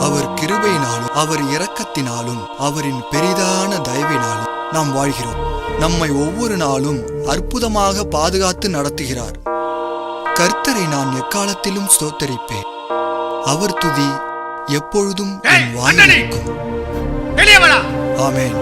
அவர் கிருபையினாலும் அவர் இரக்கத்தினாலும் அவரின் பெரிதான தயவினாலும் நாம் வாழ்கிறோம். நம்மை ஒவ்வொரு நாளும் அற்புதமாக பாதுகாத்து நடத்துகிறார். கர்த்தரை நான் எக்காலத்திலும் ஸ்தோத்தரிப்பேன். அவர் துதி எப்பொழுதும் என் வாயில் இருக்கும். ஆமென்.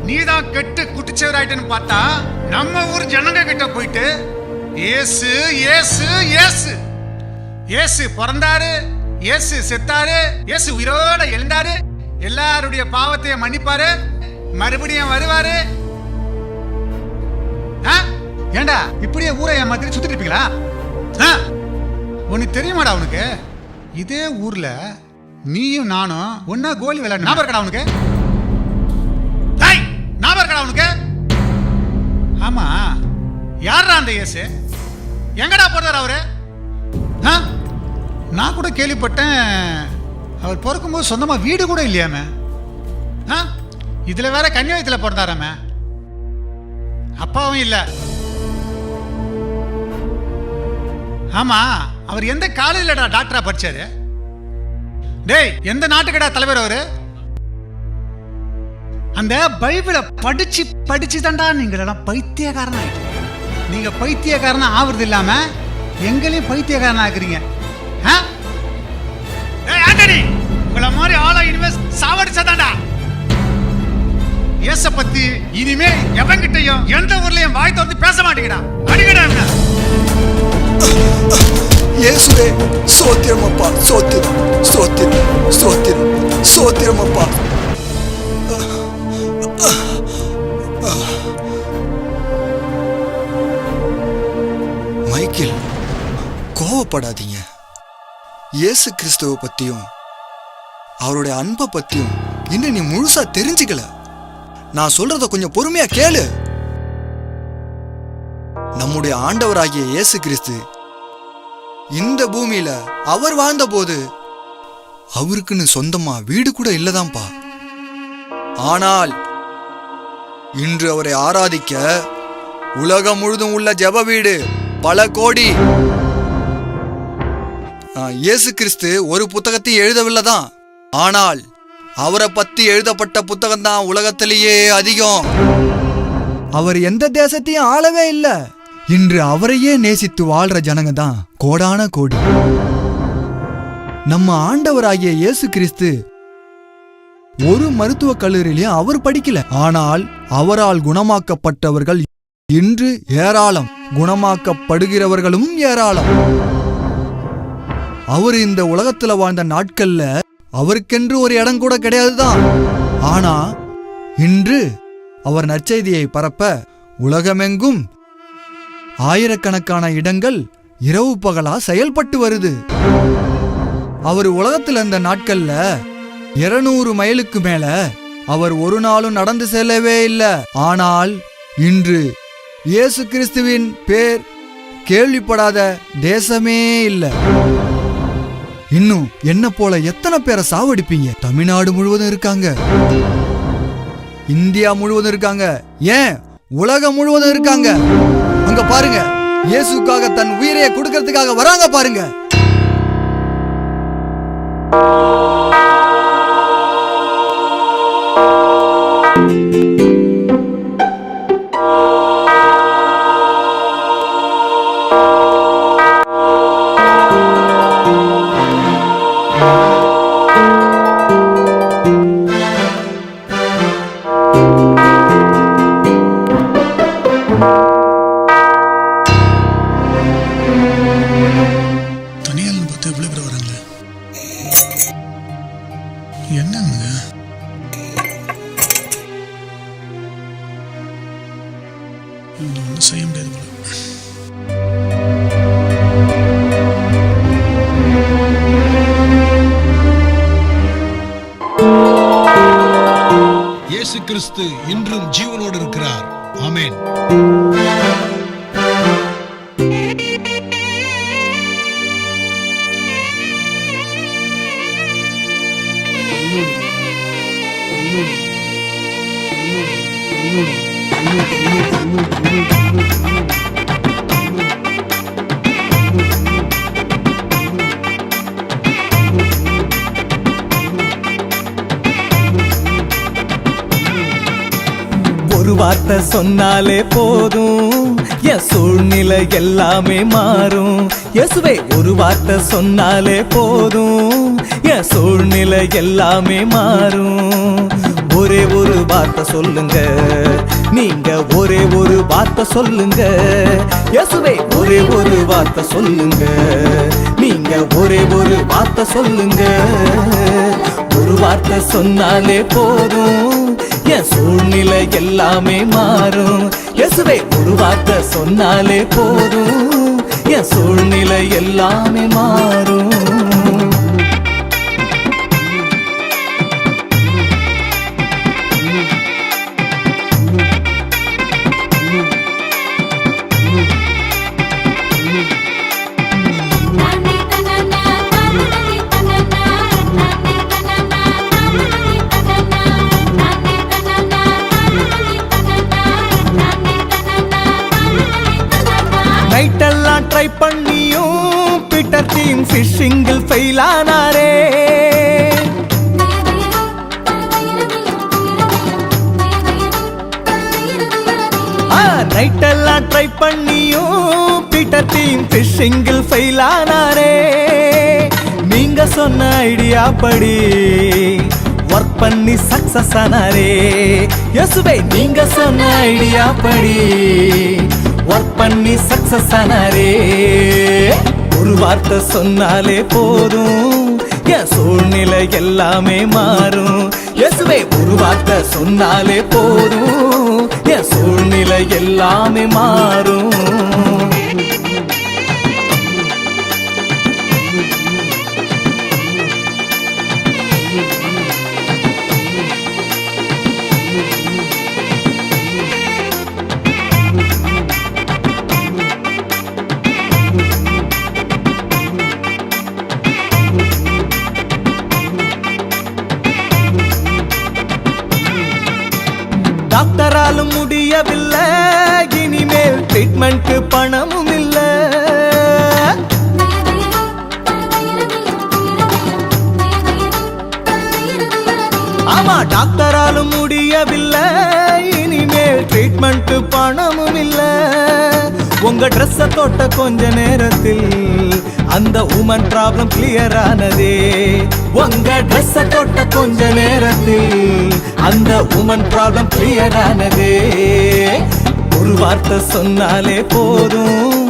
நீதான் கெட்டு குட்டிச்சவராயிட்டன்னு பார்த்தா நம்ம ஊர் ஜனங்க கிட்ட போயிட்டு ஏசு ஏசு ஏசு ஏசு பிறந்தாரு, ஏசு செத்தாரு, ஏசு உயிரோட எழுந்தாரு, எல்லாருடைய பாவத்தையும் மன்னிப்பாரு, மறுபடியும் வருவாரு. ஏண்டா இப்படியே ஊரை ஏமாத்தி சுத்திட்டு இருப்பீங்களா? உனக்கு தெரியுமாடா உனக்கு இதே ஊர்ல நீயும் நானும் ஒன்னா கோலி விளையாடு ஞாபகம் இருக்கடா உனக்கு? ஞாபகம் இருக்கடா உனக்கு? ஆமா, யாரா அந்த இயேசு? எங்கடா போறாரு அவரு? நான் கூட கேள்விப்பட்டேன் அவர் பிறக்கும்போது சொந்தமா வீடு கூட இல்லையாமே. இதுல வேற கன்னியாகுமரியில பிறந்தாராமே. அப்பாவும் இல்ல. ஆமா, அவர் எந்த காலேஜ்லடா டாக்டரா படிச்சாரு? டேய், எந்த நாட்டுக்கடா தலைவர் அவரு? அந்த பைபிளை படிச்சு படிச்சு தாண்டா நீங்க பைத்தியக்காரன் ஆயிட்டு. நீங்க பைத்தியக்காரனா ஆவறது இல்லாம எங்களையும் பைத்தியக்காரன் ஆக்குறீங்க. உங்களை மாதிரி ஆளா இனிமே சாவடிச்சாதாண்டா. இயேசு பத்தி இனிமே எவங்கிட்டையும் எந்த ஊர்லயும் வாய் திறந்து பேச மாட்டேங்கடா. அடிக்கடா இயேசுவே, ஸ்தோத்திரம் அப்பா, ஸ்தோத்திரம் ஸ்தோத்திரம் ஸ்தோத்திரம் ஸ்தோத்திரம் அப்பா. மைக்கேல், கோவப்படாதீங்க. இயேசு கிறிஸ்துவ பத்தியும் அவருடைய அன்பை பத்தியும் இன்னும் நீ முழுசா தெரிஞ்சுக்கல. நான் சொல்றத கொஞ்சம் பொறுமையா கேளு. நம்முடைய ஆண்டவராகிய இயேசு கிறிஸ்து இந்த பூமியில அவர் வாழ்ந்த போது அவருக்குன்னு சொந்தமா வீடு கூட இல்லதான்பா. ஆனால் இன்று அவரை ஆராதிக்க உலகம் முழுதும் உள்ள ஜெப வீடு பல கோடி. இயேசு கிறிஸ்து ஒரு புத்தகத்தையும் எழுதவில்லைதான், ஆனால் அவரை பத்தி எழுதப்பட்ட புத்தகம் தான் உலகத்திலேயே அதிகம். அவர் எந்த தேசத்தையும் ஆளவே இல்லை. இன்று அவரையே நேசித்து வாழ்ற ஜனங்க தான் கோடான கோடி. நம்ம ஆண்டவராகிய இயேசு கிறிஸ்து ஒரு மருத்துவ கல்லூரியிலையும் அவர் படிக்கல. ஆனால் அவரால் குணமாக்கப்பட்டவர்கள் இன்று ஏராளம், குணமாக்கப்படுகிறவர்களும் ஏராளம். அவர் இந்த உலகத்துல வாழ்ந்த நாட்கள்ல அவருக்கென்று ஒரு இடம் கூட கிடையாதுதான். ஆனா இன்று அவர் நற்செய்தியை பரப்ப உலகமெங்கும் ஆயிரக்கணக்கான இடங்கள் இரவு பகலா செயல்பட்டு வருது. அவர் உலகத்துல இருந்த நாட்கள்ல 200 மைலுக்கு மேல அவர் ஒரு நாளும் நடந்து செல்லவே இல்லை. ஆனால் இன்று இயேசு கிறிஸ்துவின் பேர் கேள்விப்படாத தேசமே இல்லை. இன்னும் என்ன போல எத்தனை பேரை சாவடிப்பீங்க? தமிழ்நாடு முழுவதும் இருக்காங்க, இந்தியா முழுவதும் இருக்காங்க, ஏன் உலகம் முழுவதும் இருக்காங்க. அங்க பாருங்க, இயேசுக்காக தன் உயிரையை கொடுக்கறதுக்காக வராங்க பாருங்க. இயேசு கிறிஸ்து இன்றும் ஜீவனோடு இருக்கிறார். ஆமென். ஒரு வார்த்தை சொன்னாலே போதும், என் சூழ்நிலை எல்லாமே மாறும். இயேசுவே ஒரு வார்த்தை சொன்னாலே போதும், என் சூழ்நிலை எல்லாமே மாறும். ஒரே ஒரு வார்த்தை சொல்லுங்க, நீங்க ஒரே ஒரு வார்த்தை சொல்லுங்க. இயேசுவே ஒரே ஒரு வார்த்தை சொல்லுங்க, நீங்க ஒரே ஒரு வார்த்தை சொல்லுங்க. ஒரு வார்த்தை சொன்னாலே போதும், என் சூழ்நிலை எல்லாமே மாறும். இயேசுவே ஒரு வார்த்தை சொன்னாலே போதும், என் சூழ்நிலை எல்லாமே மாறும். நைட்டெல்லாம் ட்ரை பண்ணியும் பீட்டர் டீம் ஃபிஷிங்கில் ஃபெயில் ஆனாரே. நைட்டெல்லாம் ட்ரை பண்ணியும் பீட்டர் டீம் ஃபிஷிங்கில் ஃபெயில் ஆனாரே. நீங்க சொன்ன ஐடியா படி ஒர்க் பண்ணி சக்சஸ் ஆனாரே. இயேசுவே நீங்க சொன்ன ஐடியா படி ஒர்க் பண்ணி சக்சஸ் ஆனாரே. ஒரு வார்த்தை சொன்னாலே போதும், என் சூழ்நிலை எல்லாமே மாறும். இயேசுவே ஒரு வார்த்தை சொன்னாலே போதும், என் சூழ்நிலை எல்லாமே மாறும். டாக்டராலும் முடியவில்லை, இனிமேல் ட்ரீட்மெண்ட் பணமும் இல்ல. ஆமா டாக்டராலும் முடியவில்லை, இனிமேல் ட்ரீட்மெண்ட் பணமும் இல்ல. உங்க ட்ரெஸ் தொட்ட கொஞ்ச நேரத்தில் அந்த உமன் ப்ராப்ளம் கிளியர் ஆனதே. உங்க ட்ரெஸ் தொட்ட கொஞ்ச நேரத்தில் அந்த உமன் ப்ராப்ளம் கிளியர் ஆனதே. ஒரு வார்த்தை சொன்னாலே போதும்,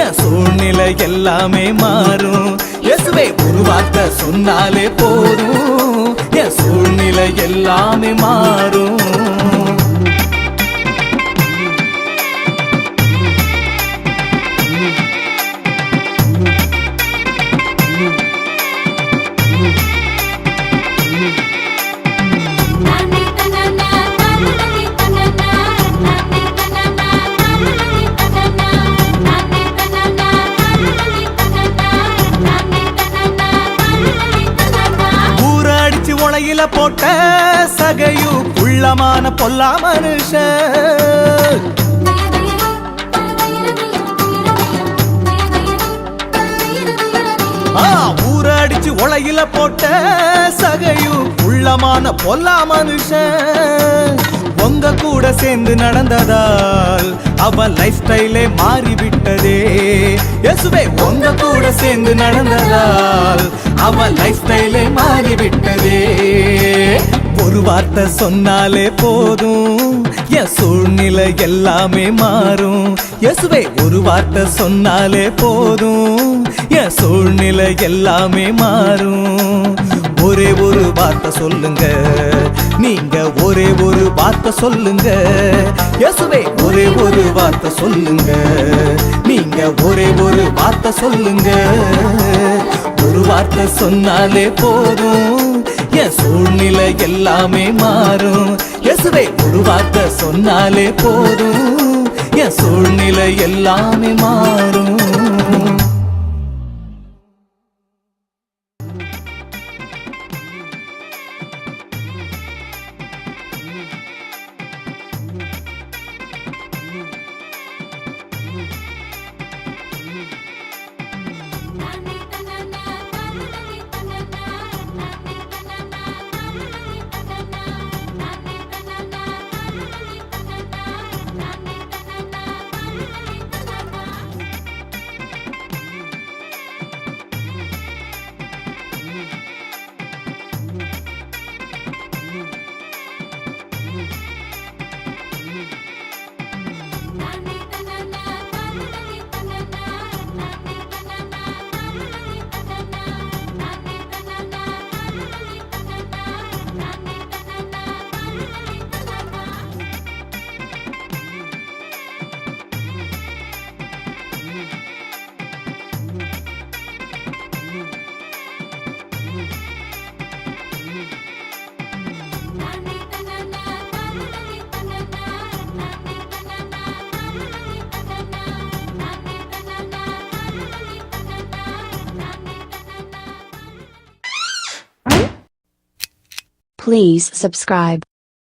என் சூழ்நிலை எல்லாமே மாறும். இயேசுவே ஒரு வார்த்தை சொன்னாலே போதும், என் சூழ்நிலை எல்லாமே மாறும். உலையில போட்ட சகையு உள்ளமான பொல்லா மனுஷன். ஊரடிச்சு உலையில போட்ட சகையு உள்ளமான பொல்லா மனுஷன். உங்க கூட சேர்ந்து நடந்ததால் அவன் லைஃப் ஸ்டைலே மாறிவிட்டதே. இயேசுவே உங்க கூட சேர்ந்து நடந்ததால் அவன் லைஃப் ஸ்டைலே மாறிவிட்டதே. ஒரு வார்த்தை சொன்னாலே போதும், என் சூழ்நிலை எல்லாமே மாறும். இயேசுவே ஒரு வார்த்தை சொன்னாலே போதும், என் சூழ்நிலை எல்லாமே மாறும். ஒரே ஒரு வார்த்தை சொல்லுங்க, நீங்க ஒரே ஒரு வார்த்தை சொல்லுங்க. இயேசுவே ஒரே ஒரு வார்த்தை சொல்லுங்க, நீங்க ஒரே ஒரு வார்த்தை சொல்லுங்க. ஒரு வார்த்தை சொன்னாலே போதும், என் சூழ்நிலை எல்லாமே மாறும். இயேசுவே ஒரு வார்த்தை சொன்னாலே போதும் என் சூழ்நிலை எல்லாமே மாறும். Please subscribe.